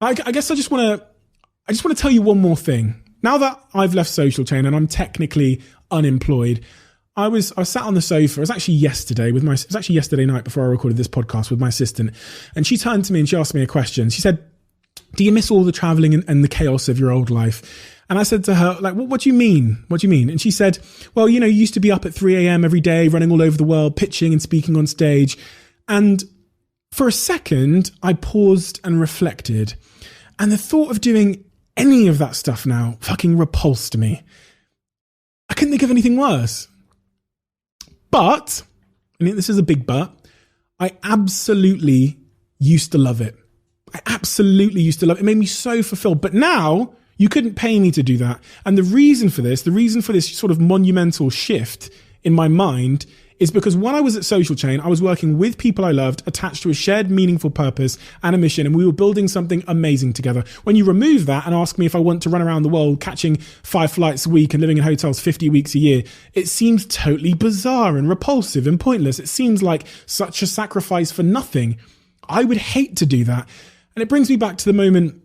I guess I just want to tell you one more thing. Now that I've left Social Chain and I'm technically unemployed, I was sat on the sofa. It was actually yesterday night before I recorded this podcast with my assistant. And she turned to me and she asked me a question. She said, do you miss all the traveling and the chaos of your old life? And I said to her, like, what do you mean? What do you mean? And she said, well, you know, you used to be up at 3 a.m. every day, running all over the world, pitching and speaking on stage. And for a second, I paused and reflected. And the thought of doing any of that stuff now fucking repulsed me. I couldn't think of anything worse. But, I mean, this is a big but, I absolutely used to love it. I absolutely used to love it. It made me so fulfilled. But now, you couldn't pay me to do that. And the reason for this sort of monumental shift in my mind is because when I was at Social Chain, I was working with people I loved, attached to a shared meaningful purpose and a mission, and we were building something amazing together. When you remove that and ask me if I want to run around the world catching 5 flights a week and living in hotels 50 weeks a year, it seems totally bizarre and repulsive and pointless. It seems like such a sacrifice for nothing. I would hate to do that. And it brings me back to the moment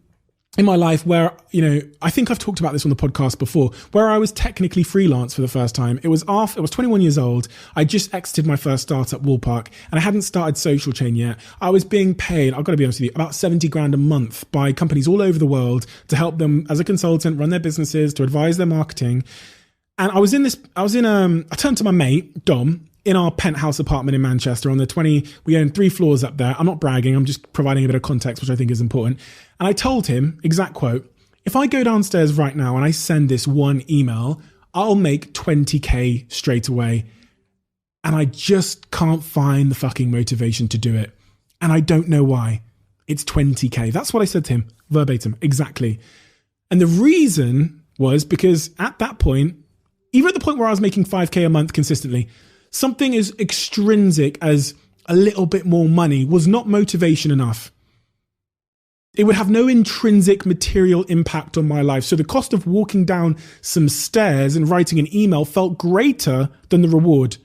in my life where, you know, I think I've talked about this on the podcast before, where I was technically freelance for the first time. I was 21 years old. I just exited my first startup, Wallpark, and I hadn't started Social Chain yet. I was being paid, I've got to be honest with you, about 70 grand a month by companies all over the world to help them as a consultant run their businesses, to advise their marketing. And I turned to my mate, Dom, in our penthouse apartment in Manchester on the 20, we own 3 floors up there. I'm not bragging. I'm just providing a bit of context, which I think is important. And I told him, exact quote, if I go downstairs right now and I send this one email, I'll make 20K straight away. And I just can't find the fucking motivation to do it. And I don't know why. It's 20K. That's what I said to him, verbatim, exactly. And the reason was because at that point, even at the point where I was making 5K a month consistently, something as extrinsic as a little bit more money was not motivation enough. It would have no intrinsic material impact on my life. So the cost of walking down some stairs and writing an email felt greater than the reward.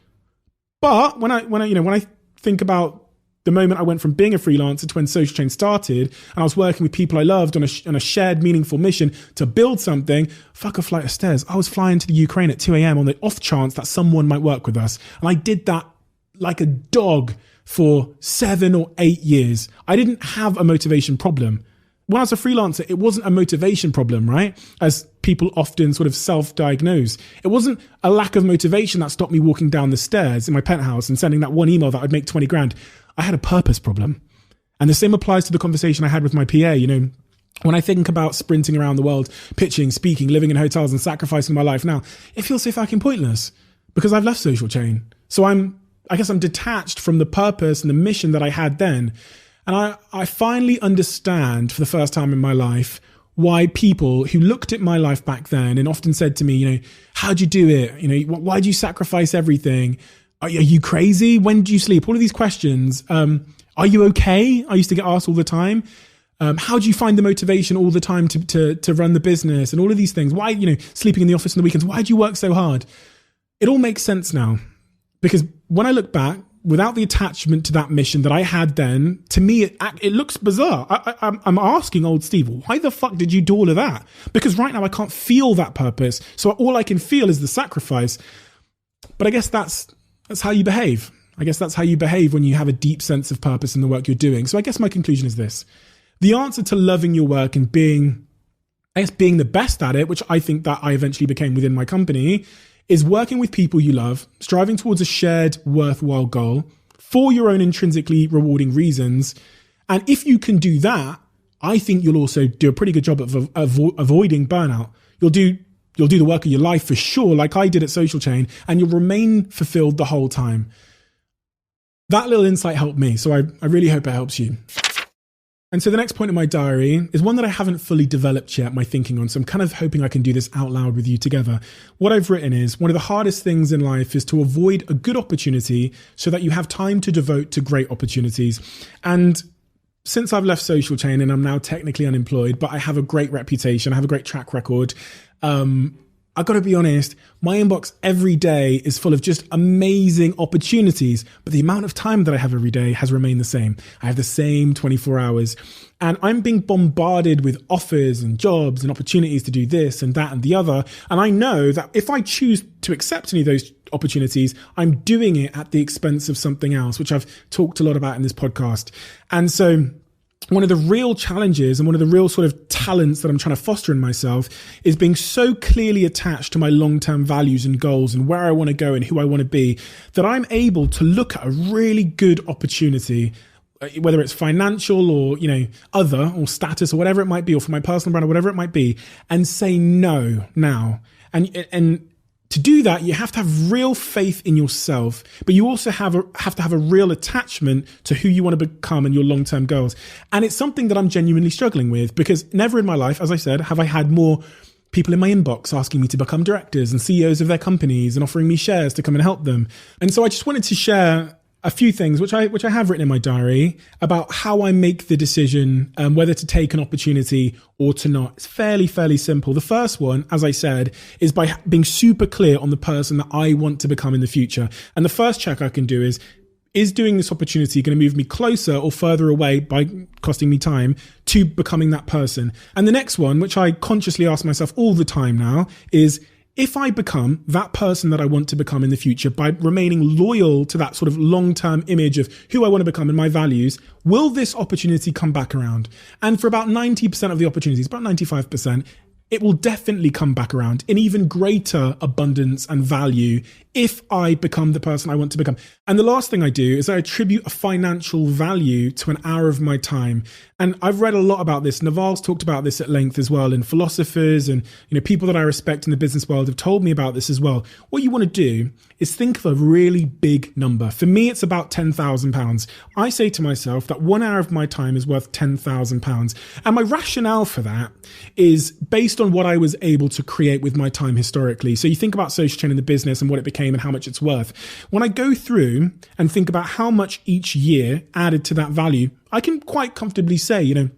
But when I think about the moment I went from being a freelancer to when Social Chain started, and I was working with people I loved on a shared meaningful mission to build something, fuck a flight of stairs. I was flying to the Ukraine at 2 a.m. on the off chance that someone might work with us. And I did that like a dog for 7 or 8 years. I didn't have a motivation problem. When I was a freelancer, it wasn't a motivation problem, right? As people often sort of self-diagnose. It wasn't a lack of motivation that stopped me walking down the stairs in my penthouse and sending that one email that I'd make 20 grand. I had a purpose problem. And the same applies to the conversation I had with my PA. You know, when I think about sprinting around the world, pitching, speaking, living in hotels and sacrificing my life now, it feels so fucking pointless because I've left Social Chain. So I guess I'm detached from the purpose and the mission that I had then. And I finally understand for the first time in my life why people who looked at my life back then and often said to me, you know, how'd you do it? You know, why do you sacrifice everything? Are you crazy? When do you sleep? All of these questions. Are you okay? I used to get asked all the time. How do you find the motivation all the time to run the business and all of these things? Why, you know, sleeping in the office on the weekends? Why do you work so hard? It all makes sense now because when I look back, without the attachment to that mission that I had then, to me, it looks bizarre. I'm asking old Steve, why the fuck did you do all of that? Because right now I can't feel that purpose. So all I can feel is the sacrifice. But I guess that's how you behave. I guess that's how you behave when you have a deep sense of purpose in the work you're doing. So I guess my conclusion is this. The answer to loving your work and being the best at it, which I think that I eventually became within my company, is working with people you love, striving towards a shared worthwhile goal for your own intrinsically rewarding reasons. And if you can do that, I think you'll also do a pretty good job of avoiding burnout. You'll do the work of your life for sure, like I did at Social Chain, and you'll remain fulfilled the whole time. That little insight helped me, so I really hope it helps you. And so the next point in my diary is one that I haven't fully developed yet, my thinking on. So I'm kind of hoping I can do this out loud with you together. What I've written is one of the hardest things in life is to avoid a good opportunity so that you have time to devote to great opportunities. And since I've left Social Chain and I'm now technically unemployed, but I have a great reputation, I have a great track record. I've got to be honest, my inbox every day is full of just amazing opportunities, but the amount of time that I have every day has remained the same. I have the same 24 hours and I'm being bombarded with offers and jobs and opportunities to do this and that and the other. And I know that if I choose to accept any of those opportunities, I'm doing it at the expense of something else, which I've talked a lot about in this podcast. And so one of the real challenges and one of the real sort of talents that I'm trying to foster in myself is being so clearly attached to my long-term values and goals and where I want to go and who I want to be that I'm able to look at a really good opportunity, whether it's financial or, you know, other or status or whatever it might be, or for my personal brand or whatever it might be, and say no now. And to do that, you have to have real faith in yourself, but you also have to have a real attachment to who you want to become and your long-term goals. And it's something that I'm genuinely struggling with because never in my life, as I said, have I had more people in my inbox asking me to become directors and CEOs of their companies and offering me shares to come and help them. And so I just wanted to share a few things, which I have written in my diary, about how I make the decision whether to take an opportunity or to not. It's fairly simple. The first one, as I said, is by being super clear on the person that I want to become in the future. And the first check I can do is doing this opportunity going to move me closer or further away by costing me time to becoming that person? And the next one, which I consciously ask myself all the time now, is if I become that person that I want to become in the future by remaining loyal to that sort of long-term image of who I want to become and my values, will this opportunity come back around? And for about 90% of the opportunities, about 95%, it will definitely come back around in even greater abundance and value if I become the person I want to become. And the last thing I do is I attribute a financial value to an hour of my time. And I've read a lot about this. Naval's talked about this at length as well. And philosophers and people that I respect in the business world have told me about this as well. What you want to do is think of a really big number. For me, it's about £10,000. I say to myself that 1 hour of my time is worth £10,000. And my rationale for that is based on what I was able to create with my time historically. So you think about Social Chain in the business and what it became and how much it's worth. When I go through and think about how much each year added to that value, I can quite comfortably say,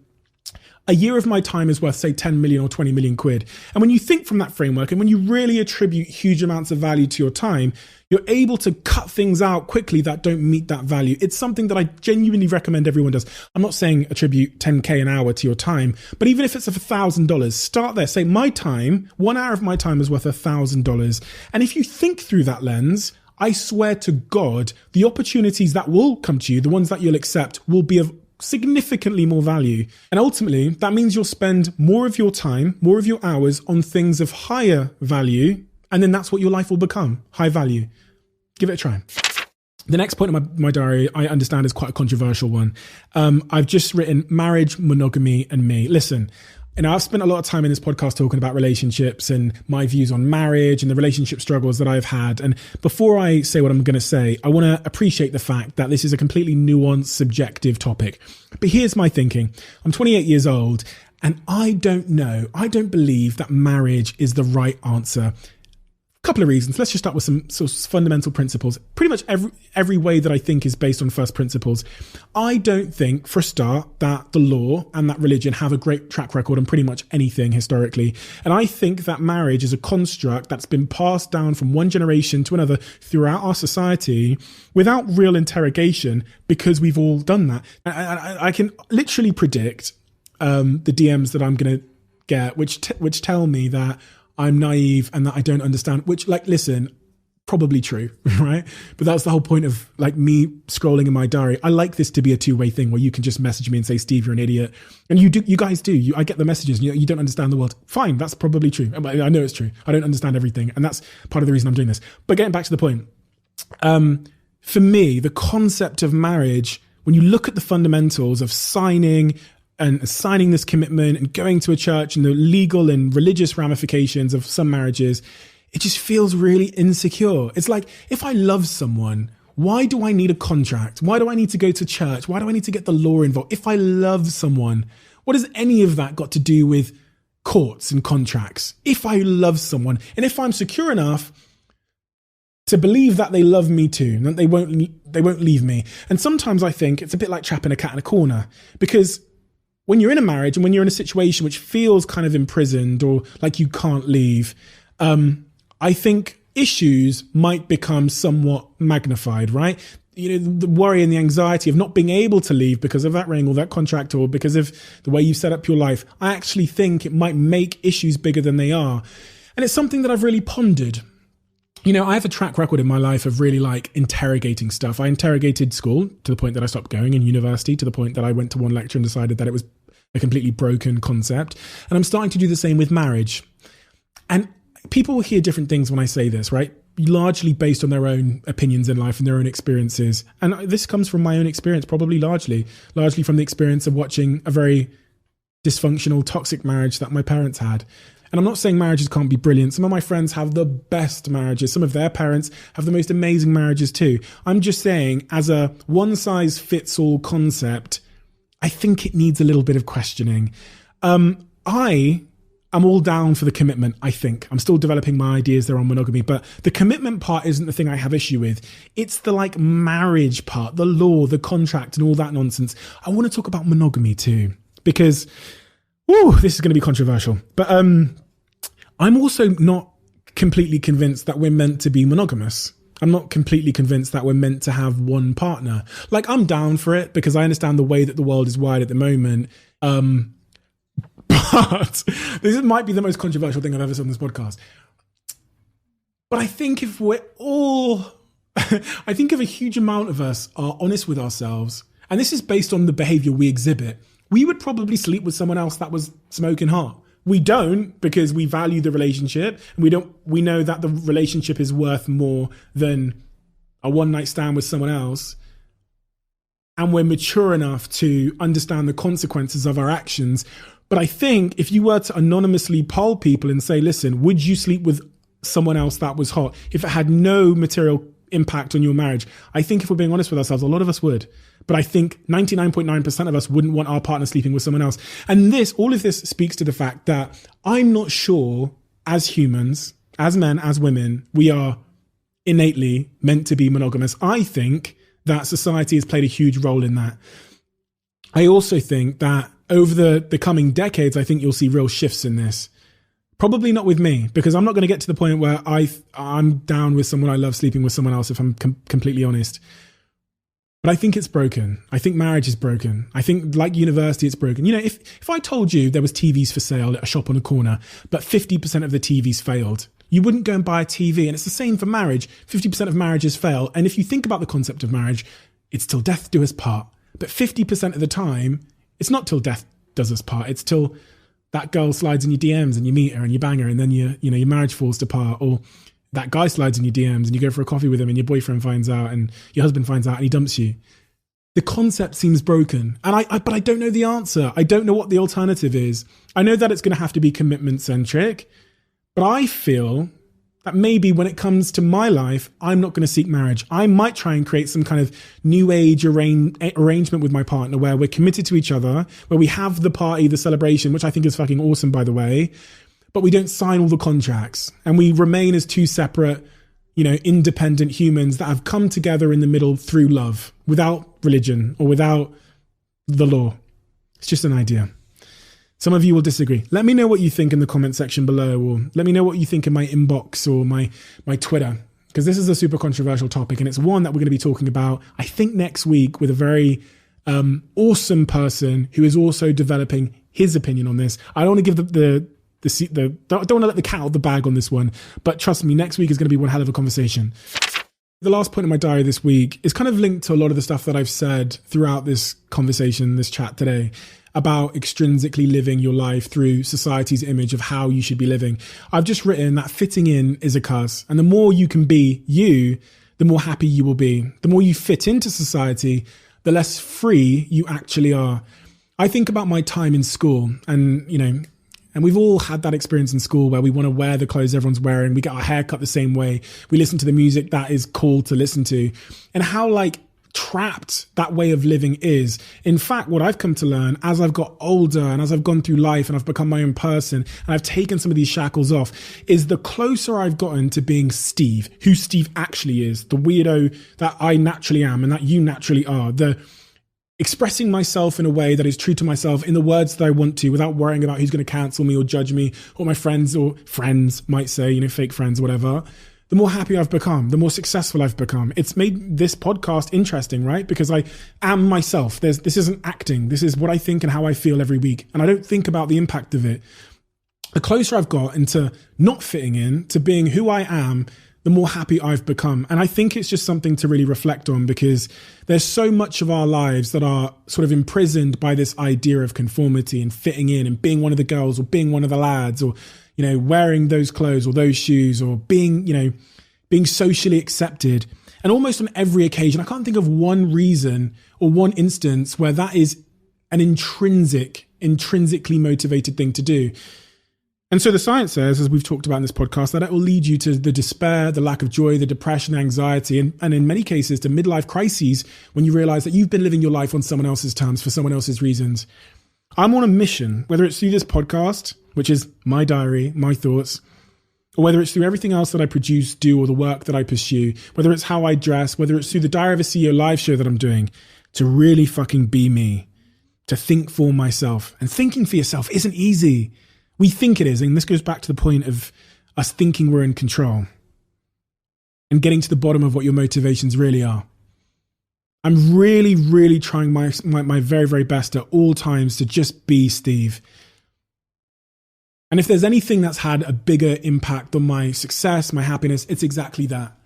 a year of my time is worth, say, 10 million or 20 million quid. And when you think from that framework and when you really attribute huge amounts of value to your time, you're able to cut things out quickly that don't meet that value. It's something that I genuinely recommend everyone does. I'm not saying attribute 10K an hour to your time, but even if it's $1,000, start there. Say my time, 1 hour of my time is worth $1,000. And if you think through that lens, I swear to God, the opportunities that will come to you, the ones that you'll accept, will be of significantly more value. And ultimately, that means you'll spend more of your time, more of your hours on things of higher value. And then that's what your life will become, high value. Give it a try. The next point in my diary, I understand, is quite a controversial one. I've just written marriage, monogamy, and me. Listen, I've spent a lot of time in this podcast talking about relationships and my views on marriage and the relationship struggles that I've had. And before I say what I'm going to say, I want to appreciate the fact that this is a completely nuanced, subjective topic. But here's my thinking. I'm 28 years old and I don't believe that marriage is the right answer. Couple of reasons. Let's just start with some sort of fundamental principles. Pretty much every way that I think is based on first principles. I don't think, for a start, that the law and that religion have a great track record on pretty much anything historically. And I think that marriage is a construct that's been passed down from one generation to another throughout our society without real interrogation, because we've all done that. I can literally predict the DMs that I'm going to get, which tell me that I'm naive and that I don't understand, which, listen, probably true, right? But that's the whole point of me scrolling in my diary. I like this to be a two-way thing where you can just message me and say, Steve, you're an idiot. And you guys do. I get the messages and you don't understand the world. Fine, that's probably true. I know it's true. I don't understand everything. And that's part of the reason I'm doing this. But getting back to the point, for me, the concept of marriage, when you look at the fundamentals of signing this commitment and going to a church and the legal and religious ramifications of some marriages, it just feels really insecure. It's like, if I love someone, why do I need a contract? Why do I need to go to church? Why do I need to get the law involved? If I love someone, what has any of that got to do with courts and contracts? If I love someone and if I'm secure enough to believe that they love me too, and that they won't leave me. And sometimes I think it's a bit like trapping a cat in a corner, because when you're in a marriage and when you're in a situation which feels kind of imprisoned or like you can't leave, I think issues might become somewhat magnified, right? The worry and the anxiety of not being able to leave because of that ring or that contract or because of the way you set up your life. I actually think it might make issues bigger than they are. And it's something that I've really pondered. I have a track record in my life of really interrogating stuff. I interrogated school to the point that I stopped going, and university to the point that I went to one lecture and decided that it was a completely broken concept. And I'm starting to do the same with marriage. And people will hear different things when I say this, right? Largely based on their own opinions in life and their own experiences. And this comes from my own experience, probably largely from the experience of watching a very dysfunctional, toxic marriage that my parents had. And I'm not saying marriages can't be brilliant. Some of my friends have the best marriages. Some of their parents have the most amazing marriages too. I'm just saying, as a one-size-fits-all concept, I think it needs a little bit of questioning. I am all down for the commitment, I think. I'm still developing my ideas there on monogamy, but the commitment part isn't the thing I have issue with. It's the marriage part, the law, the contract and all that nonsense. I want to talk about monogamy too, because this is going to be controversial. But I'm also not completely convinced that we're meant to be monogamous. I'm not completely convinced that we're meant to have one partner. I'm down for it because I understand the way that the world is wired at the moment. But this might be the most controversial thing I've ever said on this podcast. But I think if I think if a huge amount of us are honest with ourselves, and this is based on the behavior we exhibit, we would probably sleep with someone else that was smoking hot. We don't, because we value the relationship, and we know that the relationship is worth more than a one night stand with someone else. And we're mature enough to understand the consequences of our actions. But I think if you were to anonymously poll people and say, listen, would you sleep with someone else that was hot if it had no material impact on your marriage? I think if we're being honest with ourselves, a lot of us would. But I think 99.9% of us wouldn't want our partner sleeping with someone else. And all of this speaks to the fact that I'm not sure, as humans, as men, as women, we are innately meant to be monogamous. I think that society has played a huge role in that. I also think that over the coming decades, I think you'll see real shifts in this. Probably not with me, because I'm not going to get to the point where I'm down with someone I love sleeping with someone else, if I'm completely honest. But I think it's broken. I think marriage is broken. I think, like university, it's broken. You know, if I told you there was TVs for sale at a shop on a corner, but 50% of the TVs failed, you wouldn't go and buy a TV. And it's the same for marriage. 50% of marriages fail. And if you think about the concept of marriage, it's till death do us part. But 50% of the time, it's not till death does us part. It's till that girl slides in your DMs and you meet her and you bang her, and then your marriage falls apart. Or that guy slides in your DMs and you go for a coffee with him and your boyfriend finds out and your husband finds out and he dumps you. The concept seems broken. But I don't know the answer. I don't know what the alternative is. I know that it's going to have to be commitment centric, but I feel that maybe when it comes to my life, I'm not going to seek marriage. I might try and create some kind of new age arrangement with my partner where we're committed to each other, where we have the party, the celebration, which I think is fucking awesome, by the way, but we don't sign all the contracts and we remain as two separate, independent humans that have come together in the middle through love, without religion or without the law. It's just an idea. Some of you will disagree. Let me know what you think in the comment section below, or let me know what you think in my inbox or my Twitter, because this is a super controversial topic and it's one that we're going to be talking about, I think, next week with a very awesome person who is also developing his opinion on this. I don't want to give don't want to let the cat out of the bag on this one, but trust me, next week is going to be one hell of a conversation. The last point in my diary this week is kind of linked to a lot of the stuff that I've said throughout this conversation, this chat today, about extrinsically living your life through society's image of how you should be living. I've just written that fitting in is a curse. And the more you can be you, the more happy you will be. The more you fit into society, the less free you actually are. I think about my time in school and we've all had that experience in school where we want to wear the clothes everyone's wearing. We get our hair cut the same way. We listen to the music that is cool to listen to, and how trapped that way of living is. In fact, what I've come to learn as I've got older and as I've gone through life and I've become my own person and I've taken some of these shackles off, is the closer I've gotten to being Steve, who Steve actually is, the weirdo that I naturally am and that you naturally are, the expressing myself in a way that is true to myself in the words that I want to, without worrying about who's going to cancel me or judge me, or my friends might say, fake friends or whatever. The more happy I've become, the more successful I've become. It's made this podcast interesting, right? Because I am myself. This isn't acting. This is what I think and how I feel every week. And I don't think about the impact of it. The closer I've got into not fitting in, to being who I am, the more happy I've become. And I think it's just something to really reflect on, because there's so much of our lives that are sort of imprisoned by this idea of conformity and fitting in and being one of the girls or being one of the lads, or wearing those clothes or those shoes, or being socially accepted. And almost on every occasion, I can't think of one reason or one instance where that is an intrinsically motivated thing to do. And so the science says, as we've talked about in this podcast, that it will lead you to the despair, the lack of joy, the depression, anxiety, and in many cases to midlife crises when you realize that you've been living your life on someone else's terms for someone else's reasons. I'm on a mission, whether it's through this podcast, which is my diary, my thoughts, or whether it's through everything else that I produce, do, or the work that I pursue, whether it's how I dress, whether it's through the Diary of a CEO live show that I'm doing, to really fucking be me, to think for myself. And thinking for yourself isn't easy. We think it is. And this goes back to the point of us thinking we're in control and getting to the bottom of what your motivations really are. I'm really, really trying my very, very best at all times to just be Steve. And if there's anything that's had a bigger impact on my success, my happiness, it's exactly that.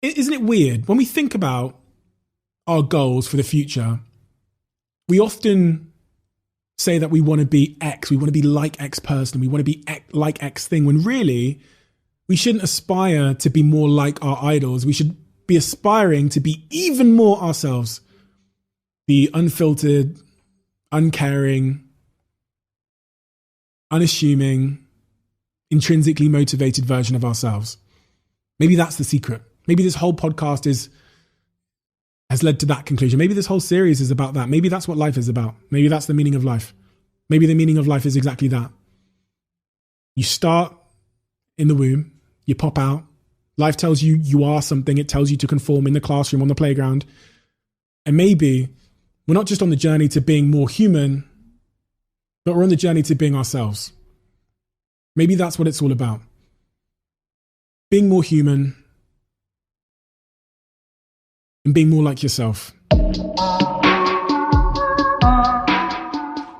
Isn't it weird? When we think about our goals for the future, we often say that we want to be X, we want to be like X person, we want to be like X thing, when really we shouldn't aspire to be more like our idols. We should be aspiring to be even more ourselves. The unfiltered, uncaring, unassuming, intrinsically motivated version of ourselves. Maybe that's the secret. Maybe this whole podcast has led to that conclusion. Maybe this whole series is about that. Maybe that's what life is about. Maybe that's the meaning of life. Maybe the meaning of life is exactly that. You start in the womb, you pop out. Life tells you you are something. It tells you to conform in the classroom, on the playground. And maybe we're not just on the journey to being more human, but we're on the journey to being ourselves. Maybe that's what it's all about. Being more human and being more like yourself.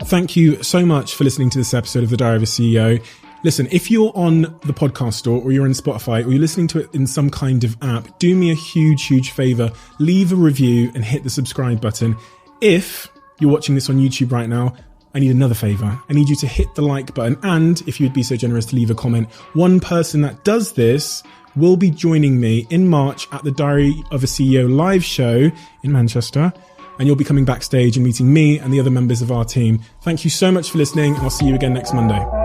Thank you so much for listening to this episode of The Diary of a CEO. Listen, if you're on the podcast store or you're in Spotify or you're listening to it in some kind of app, do me a huge, huge favor. Leave a review and hit the subscribe button. If you're watching this on YouTube right now, I need another favor. I need you to hit the like button. And if you would be so generous to leave a comment, one person that does this will be joining me in March at the Diary of a CEO live show in Manchester. And you'll be coming backstage and meeting me and the other members of our team. Thank you so much for listening. And I'll see you again next Monday.